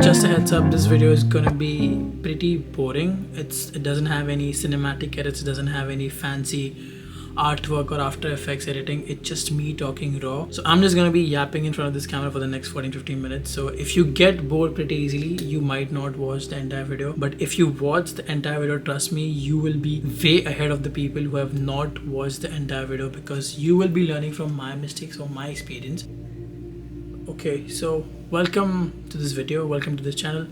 Just a heads up, this video is gonna be pretty boring. It doesn't have any cinematic edits, it doesn't have any fancy artwork or After Effects editing. It's just me talking raw. So I'm just gonna be yapping in front of this camera for the next 14-15 minutes. So if you get bored pretty easily, you might not watch the entire video. But if you watch the entire video, trust me, you will be way ahead of the people who have not watched the entire video, because you will be learning from my mistakes or my experience. Okay, so welcome to this video, welcome to this channel.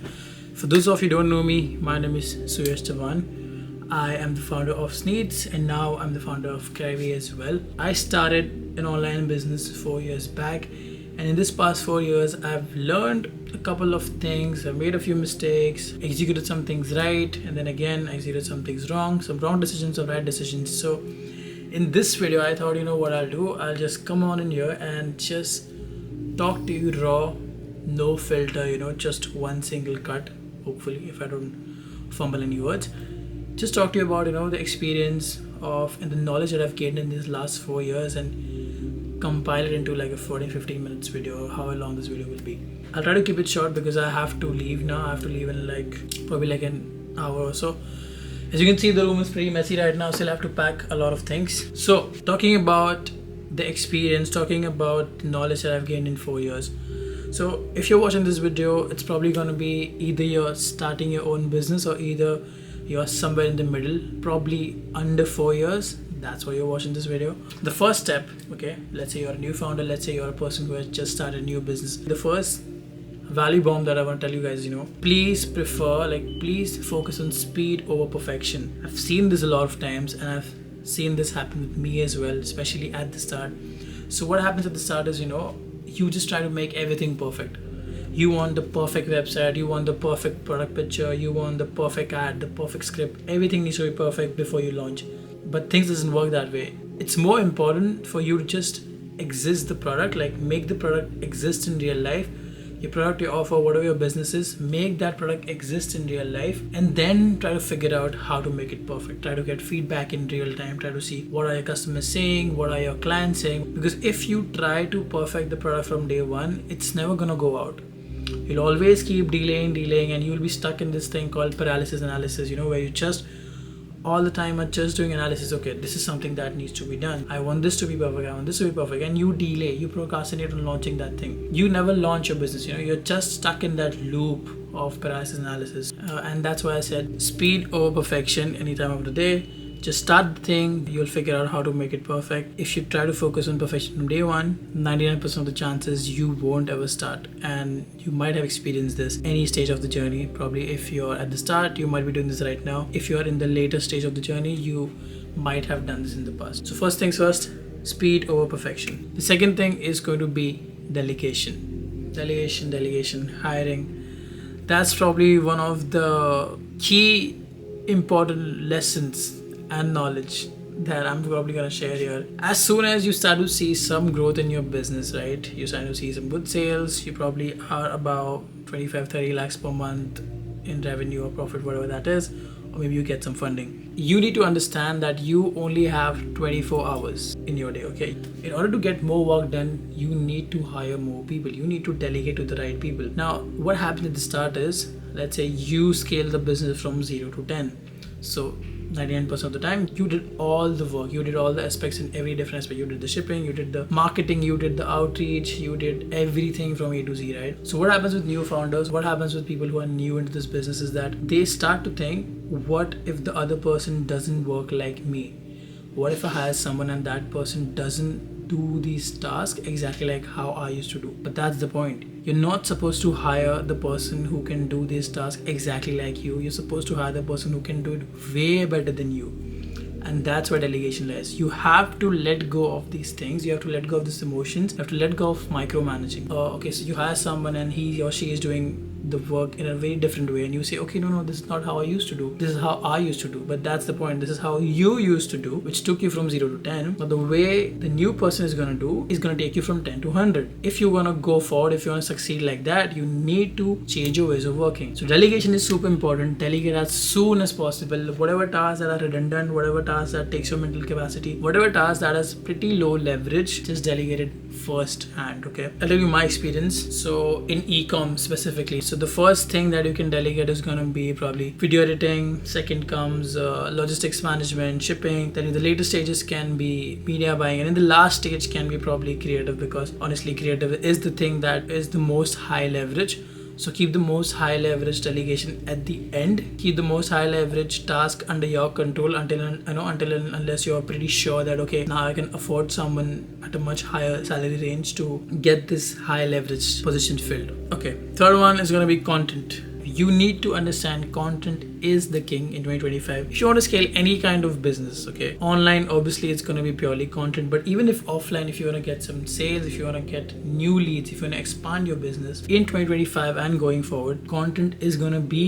For those of you who don't know me, my name is Suyash Chavan. I am the founder of Sneeds, and now I'm the founder of Crivey as well. I started an online business 4 years back, and in this past 4 years I've learned a couple of things. I've made a few mistakes, executed some things right, and then again I executed some things wrong, some wrong decisions, some right decisions. So in this video I thought, you know what I'll do, I'll just come on in here and just talk to you raw, no filter, just one single cut, hopefully, if I don't fumble any words. Just talk to you about, the experience of and the knowledge that I've gained in these last 4 years, and compile it into like a 14-15 minutes video, or however long this video will be. I'll try to keep it short because I have to leave now. I have to leave in probably like an hour or so. As you can see, the room is pretty messy right now. Still have to pack a lot of things. So talking about the experience, talking about knowledge that I've gained in 4 years. So if you're watching this video, it's probably going to be either you're starting your own business or either you're somewhere in the middle, probably under 4 years. That's why you're watching this video. The first step, okay, let's say you're a new founder, let's say you're a person who has just started a new business. The first value bomb that I want to tell you guys, please please focus on speed over perfection. I've seen this a lot of times, and I've seen this happen with me as well, especially at the start. So what happens at the start is, you just try to make everything perfect. You want the perfect website, you want the perfect product picture, you want the perfect ad, the perfect script. Everything needs to be perfect before you launch. But things doesn't work that way. It's more important for you to just exist the product, like make the product exist in real life. Your product, your offer, whatever your business is, make that product exist in real life, and then try to figure out how to make it perfect. Try to get feedback in real time. Try to see what are your customers saying, what are your clients saying. Because if you try to perfect the product from day one, it's never gonna go out. You'll always keep delaying, and you'll be stuck in this thing called paralysis analysis, where you just all the time are just doing analysis. Okay, this is something that needs to be done. I want this to be perfect. I want this to be perfect. And you delay, you procrastinate on launching that thing. You never launch your business. You're just stuck in that loop of paralysis analysis. And that's why I said speed over perfection any time of the day. Just start the thing, you'll figure out how to make it perfect. If you try to focus on perfection from day one, 99% of the chances you won't ever start. And you might have experienced this any stage of the journey. Probably if you're at the start, you might be doing this right now. If you're in the later stage of the journey, you might have done this in the past. So first things first, speed over perfection. The second thing is going to be delegation. Delegation, hiring. That's probably one of the key important lessons and knowledge that I'm probably gonna share here. As soon as you start to see some growth in your business, right? You start to see some good sales, you probably are about 25-30 lakhs per month in revenue or profit, whatever that is, or maybe you get some funding. You need to understand that you only have 24 hours in your day, okay? In order to get more work done, you need to hire more people. You need to delegate to the right people. Now, what happens at the start is, let's say you scale the business from 0 to 10. So 99% of the time, you did all the work, you did all the aspects in every different aspect. You did the shipping, you did the marketing, you did the outreach, you did everything from A to Z, right? So what happens with new founders, what happens with people who are new into this business is that they start to think, what if the other person doesn't work like me? What if I hire someone and that person doesn't do these tasks exactly like how I used to do? But that's the point. You're not supposed to hire the person who can do these tasks exactly like you. You're supposed to hire the person who can do it way better than you. And that's where delegation lies. You have to let go of these things. You have to let go of these emotions. You have to let go of micromanaging. Okay, so you hire someone and he or she is doing the work in a very different way, and you say, okay, no, this is not how I used to do. This is how I used to do. But that's the point. This is how you used to do, which took you from 0 to 10. But the way the new person is going to do is going to take you from 10 to 100. If you want to go forward, if you want to succeed like that, you need to change your ways of working. So delegation is super important. Delegate as soon as possible. Whatever tasks that are redundant, whatever tasks task that takes your mental capacity, whatever task that has pretty low leverage, just delegate it first hand. Okay, I'll tell you my experience. So in e-com specifically, so the first thing that you can delegate is going to be probably video editing. Second comes logistics management, shipping. Then in the later stages can be media buying, and in the last stage can be probably creative, because honestly creative is the thing that is the most high leverage. So keep the most high leverage delegation at the end. Keep the most high leverage task under your control until and unless you're pretty sure that okay, now I can afford someone at a much higher salary range to get this high leverage position filled. Okay, third one is gonna be content. You need to understand content is the king in 2025. If you want to scale any kind of business, okay, online obviously it's going to be purely content, but even if offline, if you want to get some sales, if you want to get new leads, if you want to expand your business in 2025 and going forward, content is going to be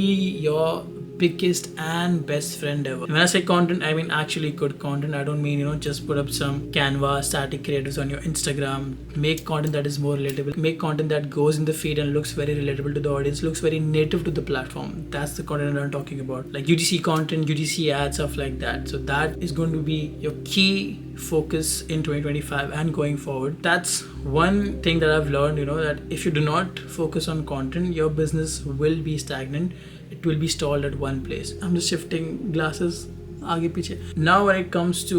your biggest and best friend ever. And when I say content, I mean actually good content. I don't mean just put up some Canva static creatives on your Instagram. Make content that is more relatable. Make content that goes in the feed and looks very relatable to the audience, looks very native to the platform. That's the content that I'm talking about, like UGC content, UGC ads, stuff like that. So that is going to be your key focus in 2025 and going forward. That's one thing that I've learned, that if you do not focus on content, your business will be stagnant. It will be stalled at one place. I'm just shifting glasses आगे पीछे. Now when it comes to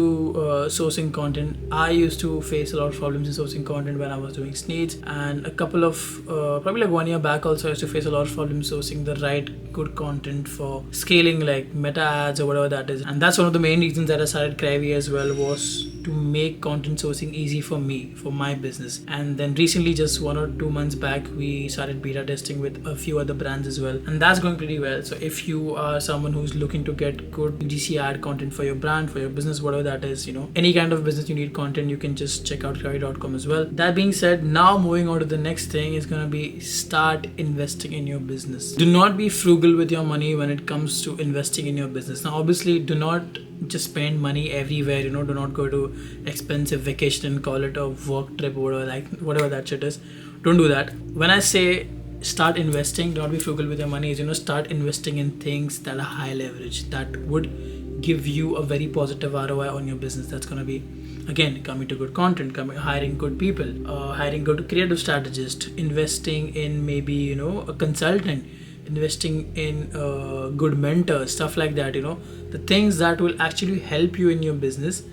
sourcing content, I used to face a lot of problems in sourcing content when I was doing Sneeds, and a couple of probably like 1 year back also I used to face a lot of problems sourcing the right good content for scaling like meta ads or whatever that is. And that's one of the main reasons that I started Crivey as well, was to make content sourcing easy for me, for my business. And then recently, just 1 or 2 months back, we started beta testing with a few other brands as well, and that's going pretty well. So if you are someone who's looking to get good GC ad content for your brand, for your business, whatever that is, any kind of business you need content, you can just check out crivey.com as well. That being said, now moving on to the next thing is going to be start investing in your business. Do not be frugal with your money when it comes to investing in your business. Now obviously, do not just spend money everywhere, do not go to expensive vacation and call it a work trip or whatever that shit is. Don't do that. When I say start investing, do not be frugal with your money, is start investing in things that are high leverage, that would give you a very positive ROI on your business. That's going to be, again, coming to good content, hiring good people, hiring good creative strategists, investing in maybe a consultant, investing in good mentors, stuff like that, the things that will actually help you in your business.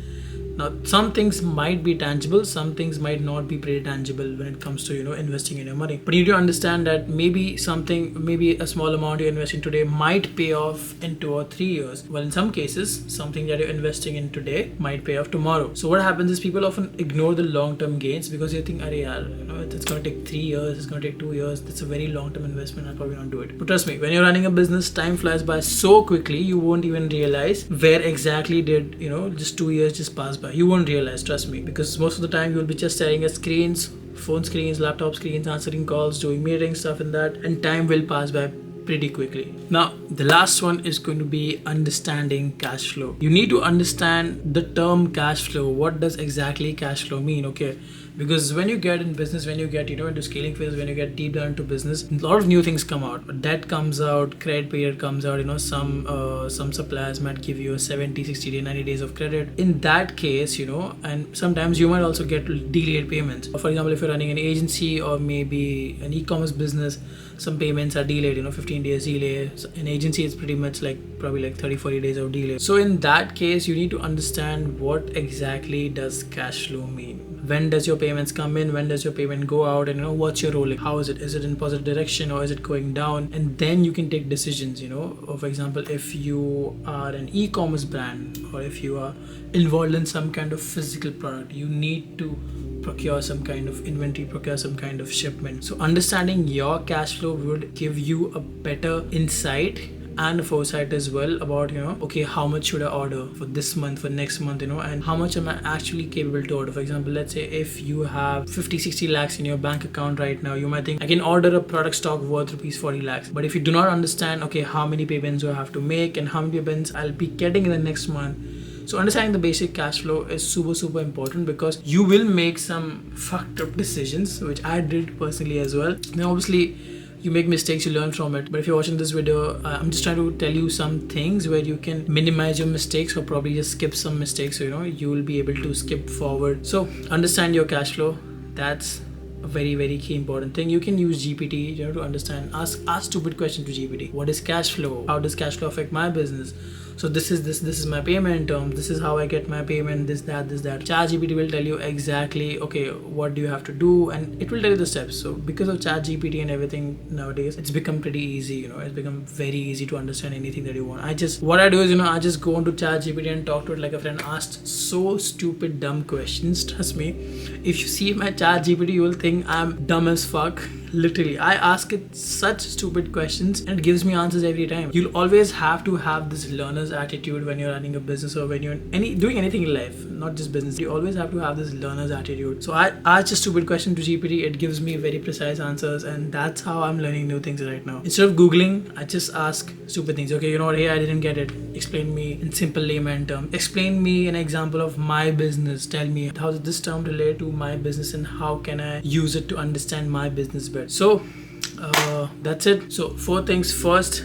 Now, some things might be tangible, some things might not be pretty tangible when it comes to, investing in your money. But you need to understand that maybe a small amount you're investing today might pay off in 2 or 3 years. Well, in some cases, something that you're investing in today might pay off tomorrow. So what happens is people often ignore the long-term gains because they think, it's going to take 3 years, it's going to take 2 years. That's a very long-term investment. I'll probably not do it. But trust me, when you're running a business, time flies by so quickly, you won't even realize where exactly did, just 2 years just pass by. You won't realize, trust me, because most of the time you'll be just staring at screens, phone screens, laptop screens, answering calls, doing meetings, stuff and that, and time will pass by pretty quickly. Now, the last one is going to be understanding cash flow. You need to understand the term cash flow. What does exactly cash flow mean? Okay. Because when you get in business, when you get into scaling phase, when you get deep down into business, a lot of new things come out. Debt comes out, credit period comes out. Some suppliers might give you a 70, 60 day, 90 days of credit. In that case, and sometimes you might also get delayed payments. For example, if you're running an agency or maybe an e-commerce business, some payments are delayed, 15 days delay. In agency, it's pretty much probably 30, 40 days of delay. So in that case, you need to understand what exactly does cash flow mean. When does your payments come in? When does your payment go out? And what's your rolling? How is it? Is it in positive direction or is it going down? And then you can take decisions, For example, if you are an e-commerce brand or if you are involved in some kind of physical product, you need to procure some kind of inventory, procure some kind of shipment. So understanding your cash flow would give you a better insight and a foresight as well about, okay, how much should I order for this month, for next month, and how much am I actually capable to order. For example, let's say if you have 50, 60 lakhs in your bank account right now, you might think I can order a product stock worth rupees 40 lakhs. But if you do not understand, okay, how many payments do I have to make and how many payments I'll be getting in the next month. So understanding the basic cash flow is super, super important because you will make some fucked up decisions, which I did personally as well. Now, obviously, You make mistakes, you learn from it. But if you're watching this video, I'm just trying to tell you some things where you can minimize your mistakes or probably just skip some mistakes, so you will be able to skip forward. So understand your cash flow. That's a very, very key important thing. You can use GPT to understand. Ask stupid questions to GPT. What is cash flow? How does cash flow affect my business? So this is my payment term. This is how I get my payment. This that. ChatGPT will tell you exactly, okay, what do you have to do, and it will tell you the steps. So because of ChatGPT and everything nowadays, it's become pretty easy. It's become very easy to understand anything that you want. What I do is, I just go onto ChatGPT and talk to it like a friend. Asked so stupid, dumb questions. Trust me, if you see my ChatGPT, you will think I'm dumb as fuck. Literally, I ask it such stupid questions and it gives me answers every time. You'll always have to have this learner's attitude when you're running a business or when you're doing anything in life, not just business. You always have to have this learner's attitude. So I ask a stupid question to GPT, it gives me very precise answers, and that's how I'm learning new things right now. Instead of Googling, I just ask stupid things. Okay, you know what, hey, I didn't get it. Explain me in simple layman terms. Explain me an example of my business. Tell me, how does this term relate to my business and how can I use it to understand my business better? So that's it. So 4 things. First,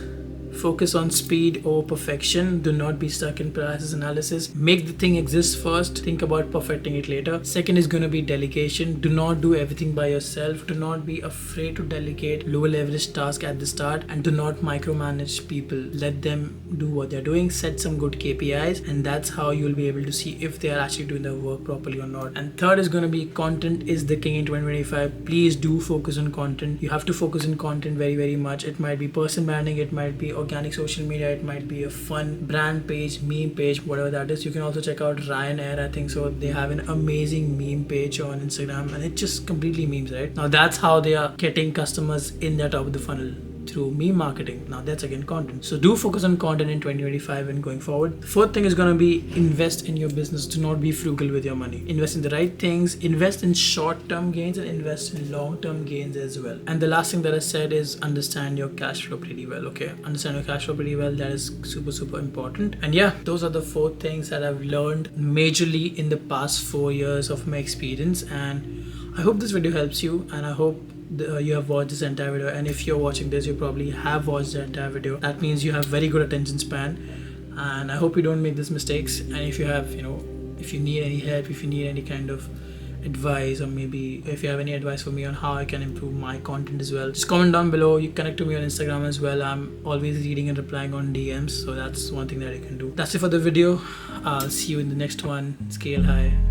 focus on speed over perfection. Do not be stuck in paralysis analysis. Make the thing exist first. Think about perfecting it later. Second is going to be delegation. Do not do everything by yourself. Do not be afraid to delegate low leverage tasks at the start, and do not micromanage people. Let them do what they're doing. Set some good KPIs, and that's how you'll be able to see if they are actually doing their work properly or not. And third is going to be content is the king in 2025. Please do focus on content. You have to focus on content very, very much. It might be person branding, it might be organic social media, it might be a fun brand page, meme page, whatever that is. You can also check out Ryanair, I think so. They have an amazing meme page on Instagram, and it's just completely memes, right? Now that's how they are getting customers in their top of the funnel, through meme marketing. Now that's again content. So do focus on content in 2025 and going forward. The fourth thing is going to be invest in your business. Do not be frugal with your money. Invest in the right things. Invest in short-term gains and invest in long-term gains as well. And the last thing that I said is understand your cash flow pretty well. Okay, understand your cash flow pretty well. That is super, super important. And yeah, those are the 4 things that I've learned majorly in the past 4 years of my experience. And I hope this video helps you, and I hope you have watched this entire video. And if you're watching this, you probably have watched the entire video. That means you have very good attention span, and I hope you don't make these mistakes. And if you have, if you need any help, if you need any kind of advice, or maybe if you have any advice for me on how I can improve my content as well, just comment down below. You connect to me on Instagram as well. I'm always reading and replying on DMs, so that's one thing that you can do. That's it for the video. I'll see you in the next one. Scale high.